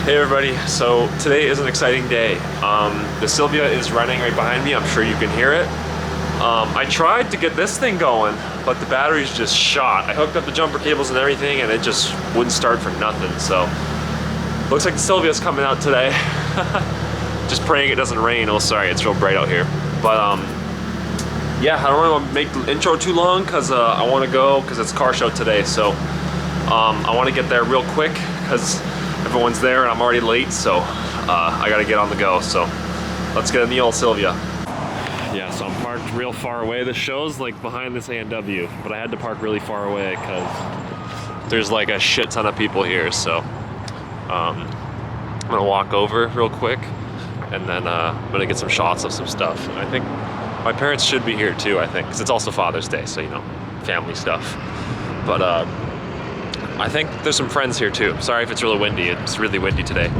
Hey everybody, so today is an exciting day. The Silvia is running right behind me, I'm sure you can hear it. I tried to get this thing going, but the battery's just shot. I hooked up the jumper cables and everything and it just wouldn't start for nothing, so. Looks like the Silvia's coming out today. Just praying it doesn't rain. Oh sorry, it's real bright out here. But yeah, I don't want to make the intro too long because I want to go because it's car show today, so I want to get there real quick because everyone's there and I'm already late, so I gotta get on the go. So let's get in the old Silvia. Yeah, so I'm parked real far away. The show's like behind this A&W, but I had to park really far away because there's like a shit ton of people here. So I'm gonna walk over real quick and then I'm gonna get some shots of some stuff. And I think my parents should be here too, I think, because it's also Father's Day, so you know, family stuff. But I think there's some friends here too. Sorry if it's really windy. It's really windy today.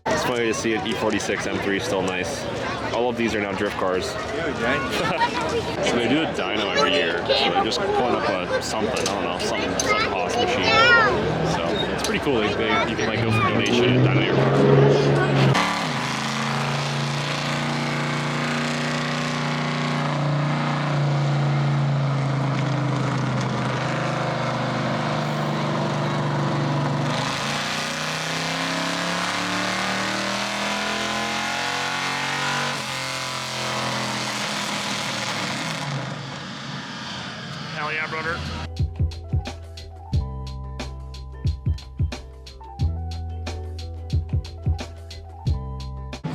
It's funny to see an E46 M3 still nice. All of these are now drift cars. So they do a dyno every year. So they're just pulling up a something, I don't know, some Haas machine. So it's pretty cool. You can like go for donation and dyno your car. Hell yeah, brother.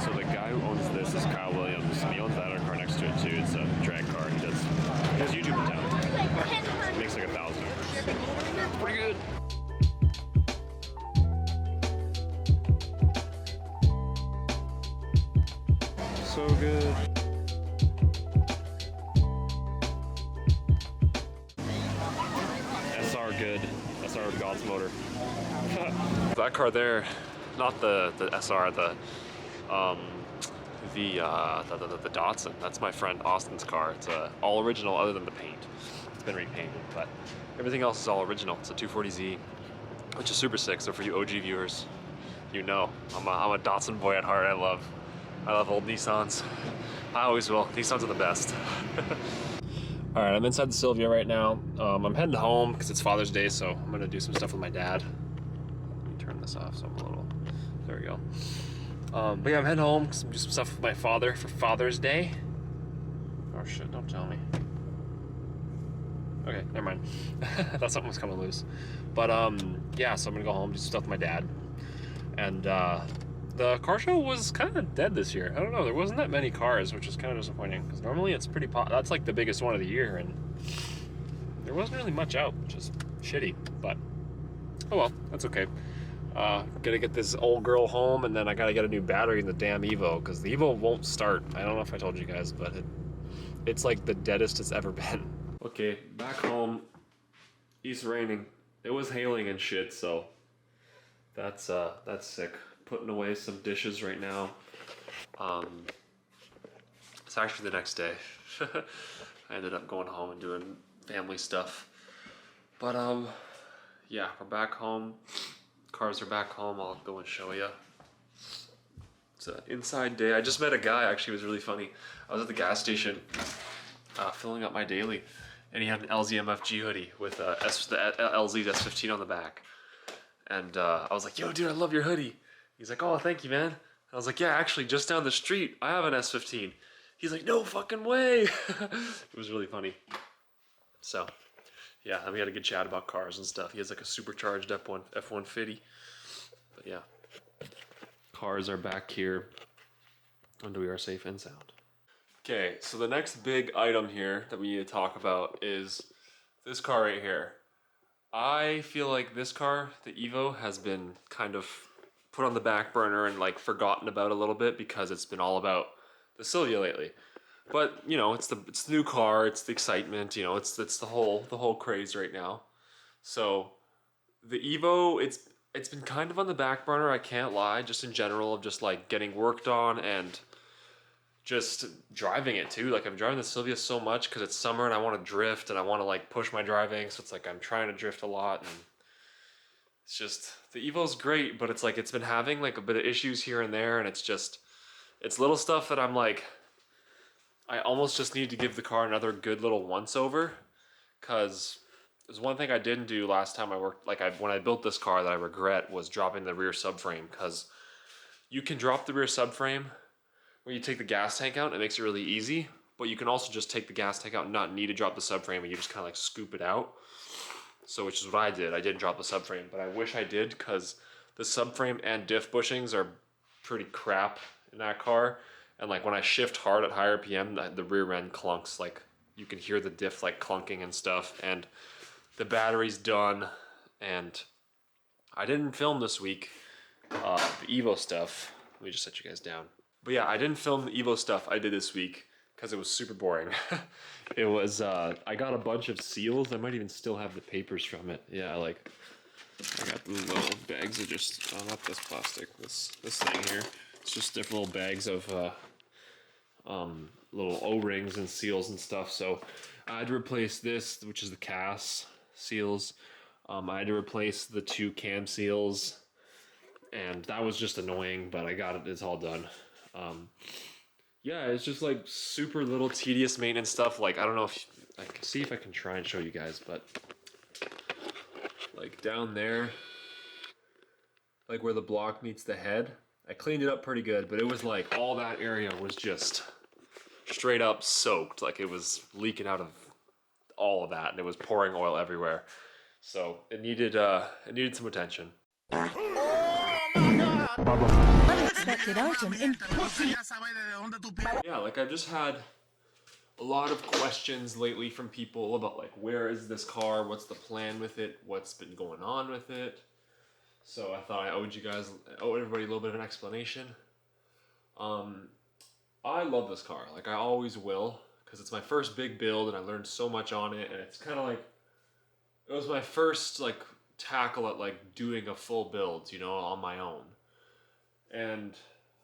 So the guy who owns this is Kyle Williams, and he owns that other car next to it too. It's a drag car. He has YouTube in town. Makes like 1,000. Pretty good. So good. SR good. SR God's motor. That car there, not the SR, the Datsun. That's my friend Austin's car. It's all original other than the paint. It's been repainted, but everything else is all original. It's a 240Z, which is super sick. So for you OG viewers, you know I'm a Datsun boy at heart. I love old Nissans. I always will. Nissans are the best. All right, I'm inside the Silvia right now. I'm heading home because it's Father's Day, so I'm gonna do some stuff with my dad. Let me turn this off so I'm a little, there we go. But yeah, I'm heading home because I'm doing some stuff with my father for Father's Day. Oh shit, don't tell me. Okay, never mind. I thought something was coming loose. But yeah, so I'm gonna go home, do some stuff with my dad. And the car show was kind of dead this year. I don't know, there wasn't that many cars, which is kind of disappointing because normally it's pretty that's like the biggest one of the year, and there wasn't really much out, which is shitty, but oh well, that's okay. Gotta get this old girl home, and then I gotta get a new battery in the damn Evo because the Evo won't start. I don't know if I told you guys, but it's like the deadest it's ever been. Okay, back home. It's raining. It was hailing and shit, so that's sick. Putting away some dishes right now. It's actually the next day. I ended up going home and doing family stuff. But yeah, we're back home. Cars are back home. I'll go and show you. It's an inside day. I just met a guy, actually. It was really funny. I was at the gas station filling up my daily, and he had an LZMFG hoodie with the LZ S15 on the back. And I was like, yo, dude, I love your hoodie. He's like, oh, thank you, man. I was like, yeah, actually, just down the street, I have an S15. He's like, no fucking way. It was really funny. So, yeah, and we had a good chat about cars and stuff. He has like a supercharged F-150. But yeah, cars are back here, and we are safe and sound. Okay, so the next big item here that we need to talk about is this car right here. I feel like this car, the Evo, has been kind of put on the back burner and like forgotten about a little bit because it's been all about the Silvia lately. But you know, it's the new car, it's the excitement, you know, it's the whole craze right now. So The Evo, it's been kind of on the back burner, I can't lie, just in general of just like getting worked on and just driving it too. Like I'm driving the Sylvia so much because it's summer and I want to drift and I want to like push my driving, so it's like I'm trying to drift a lot and it's just the Evo's great, but it's like it's been having like a bit of issues here and there and it's little stuff that I'm like I almost just need to give the car another good little once over because there's one thing I didn't do last time I worked, like when I built this car that I regret was dropping the rear subframe because you can drop the rear subframe when you take the gas tank out. It makes it really easy, but you can also just take the gas tank out and not need to drop the subframe and you just kind of like scoop it out. So which is what I did. I didn't drop the subframe, but I wish I did because the subframe and diff bushings are pretty crap in that car. And like when I shift hard at higher RPM, the rear end clunks. Like you can hear the diff like clunking and stuff. And the battery's done. And I didn't film this week the Evo stuff. Let me just set you guys down. But yeah, I didn't film the Evo stuff I did this week because it was super boring. It was, I got a bunch of seals. I might even still have the papers from it. Yeah, like, I got the little bags of just, oh, not this plastic, this thing here. It's just different little bags of, little O-rings and seals and stuff. So I had to replace this, which is the CAS seals. I had to replace the 2 cam seals, and that was just annoying, but I got it, it's all done. Yeah, it's just like super little tedious maintenance stuff. Like, I don't know if I can see if I can try and show you guys, but like down there, like where the block meets the head, I cleaned it up pretty good, but it was like all that area was just straight up soaked. Like it was leaking out of all of that and it was pouring oil everywhere. So it needed some attention. Unexpected item in. Yeah, like I've just had a lot of questions lately from people about like where is this car, what's the plan with it, what's been going on with it. So I thought I owed everybody a little bit of an explanation. I love this car, like I always will, because it's my first big build and I learned so much on it, and it's kind of like it was my first like tackle at like doing a full build, you know, on my own. And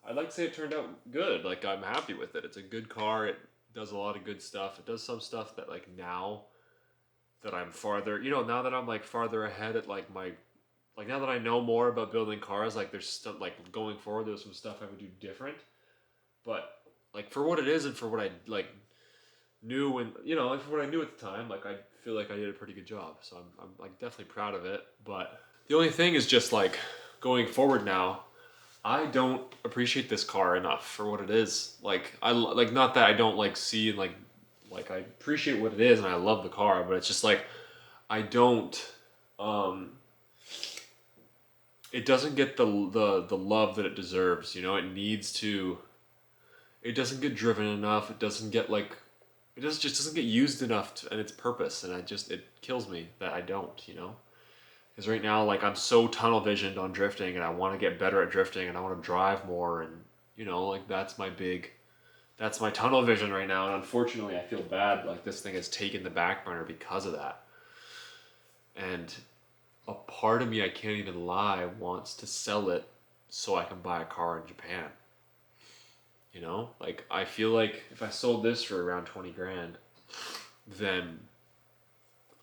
I'd like to say it turned out good. Like I'm happy with it. It's a good car. It does a lot of good stuff. It does some stuff that like now that I'm farther, you know, now that I'm like farther ahead at like now that I know more about building cars, like there's stuff like going forward, there's some stuff I would do different. But like for what it is and for what I like knew and you know, like for what I knew at the time, like I feel like I did a pretty good job. So I'm like definitely proud of it. But the only thing is just like going forward now, I don't appreciate this car enough for what it is. Like I like not that I don't like see like I appreciate what it is and I love the car, but it's just like I don't it doesn't get the love that it deserves, you know? It doesn't get driven enough. It doesn't get like just doesn't get used enough in its purpose, and it kills me that I don't, you know? Because right now, like, I'm so tunnel visioned on drifting, and I want to get better at drifting, and I want to drive more, and, you know, like, that's my tunnel vision right now, and unfortunately, I feel bad, like, this thing has taken the back burner because of that. And a part of me, I can't even lie, wants to sell it so I can buy a car in Japan. You know? Like, I feel like if I sold this for around 20 grand, then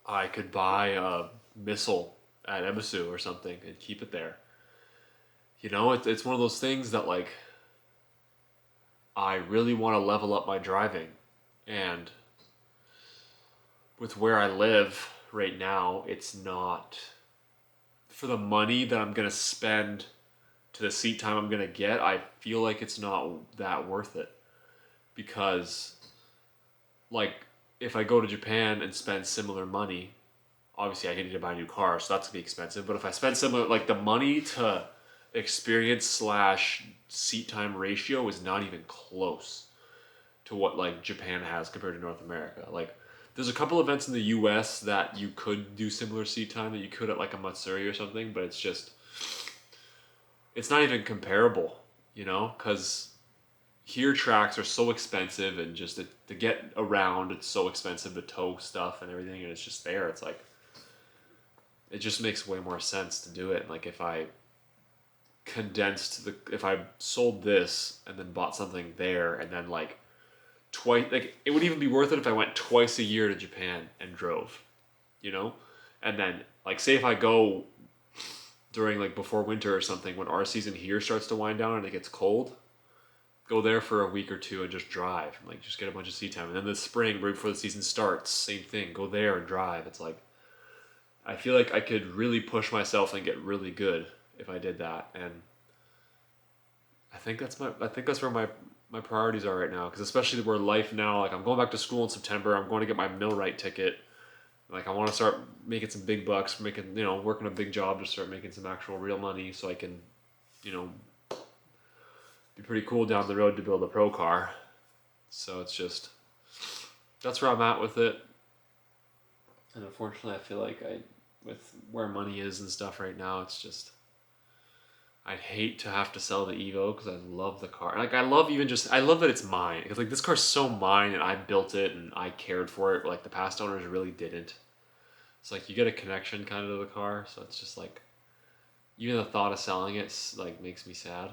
I could buy a missile at Ebisu or something and keep it there. You know, it's one of those things that like I really want to level up my driving, and with where I live right now, it's not for the money that I'm gonna spend to the seat time I'm gonna get. I feel like it's not that worth it because like if I go to Japan and spend similar money, obviously I need to buy a new car, so that's gonna be expensive. But if I spend similar, like the money to experience slash seat time ratio is not even close to what like Japan has compared to North America. Like there's a couple events in the US that you could do similar seat time that you could at like a Matsuri or something, but it's not even comparable, you know, because here tracks are so expensive and just to get around, it's so expensive to tow stuff and everything, and it's just there. It's like it just makes way more sense to do it. Like if I if I sold this and then bought something there and then like twice, like it would even be worth it if I went twice a year to Japan and drove, you know? And then like say if I go during like before winter or something, when our season here starts to wind down and it gets cold, go there for a week or two and just drive, and like just get a bunch of sea time. And then the spring, right before the season starts, same thing, go there and drive. It's like, I feel like I could really push myself and get really good if I did that. And I think that's where my priorities are right now, because especially where life now, like I'm going back to school in September, I'm going to get my millwright ticket. Like I want to start making some big bucks, making, you know, working a big job to start making some actual real money so I can, you know, be pretty cool down the road to build a pro car. So it's just, that's where I'm at with it. And unfortunately, I feel like with where money is and stuff right now, it's just, I'd hate to have to sell the Evo because I love the car. Like I love that it's mine. Because like this car's so mine and I built it and I cared for it. Like the past owners really didn't. It's like you get a connection kind of to the car. So it's just like, even the thought of selling it like makes me sad.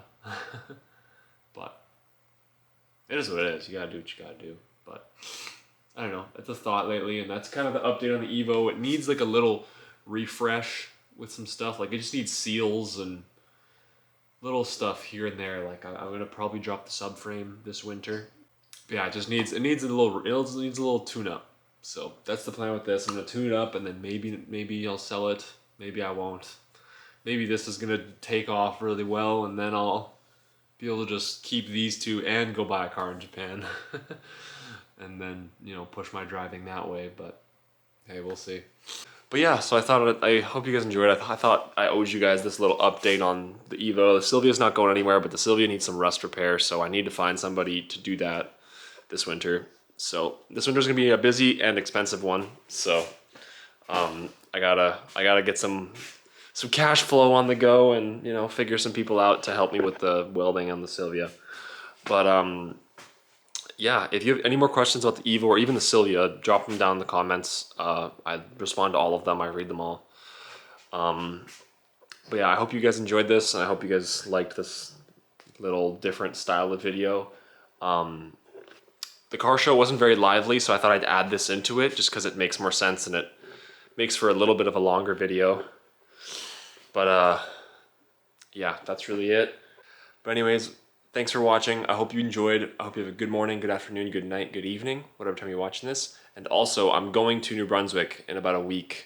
But it is what it is. You gotta do what you gotta do. But I don't know. It's a thought lately, and that's kind of the update on the Evo. It needs like a little refresh with some stuff. Like it just needs seals and little stuff here and there. Like I'm gonna probably drop the subframe this winter. But yeah, it needs a little tune up. So that's the plan with this. I'm gonna tune it up, and then maybe I'll sell it. Maybe I won't. Maybe this is gonna take off really well, and then I'll be able to just keep these two and go buy a car in Japan. And then, you know, push my driving that way. But hey, we'll see. But yeah, so I hope you guys enjoyed it. I thought I owed you guys this little update on the Evo. The Silvia's not going anywhere, but the Silvia needs some rust repair, so I need to find somebody to do that this winter. So this winter's gonna be a busy and expensive one. So I gotta get some cash flow on the go, and you know, figure some people out to help me with the welding on the Silvia. But yeah, if you have any more questions about the Evo or even the Silvia, drop them down in the comments. I respond to all of them. I read them all. But yeah, I hope you guys enjoyed this, and I hope you guys liked this little different style of video. The car show wasn't very lively, so I thought I'd add this into it just because it makes more sense and it makes for a little bit of a longer video. But yeah, that's really it. But anyways, thanks for watching. I hope you enjoyed. I hope you have a good morning, good afternoon, good night, good evening, whatever time you're watching this. And also, I'm going to New Brunswick in about a week.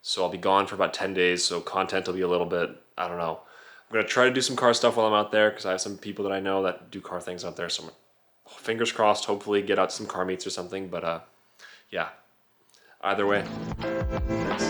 So I'll be gone for about 10 days, so content will be a little bit, I don't know. I'm going to try to do some car stuff while I'm out there because I have some people that I know that do car things out there. So fingers crossed, hopefully get out to some car meets or something. But yeah, either way. Thanks.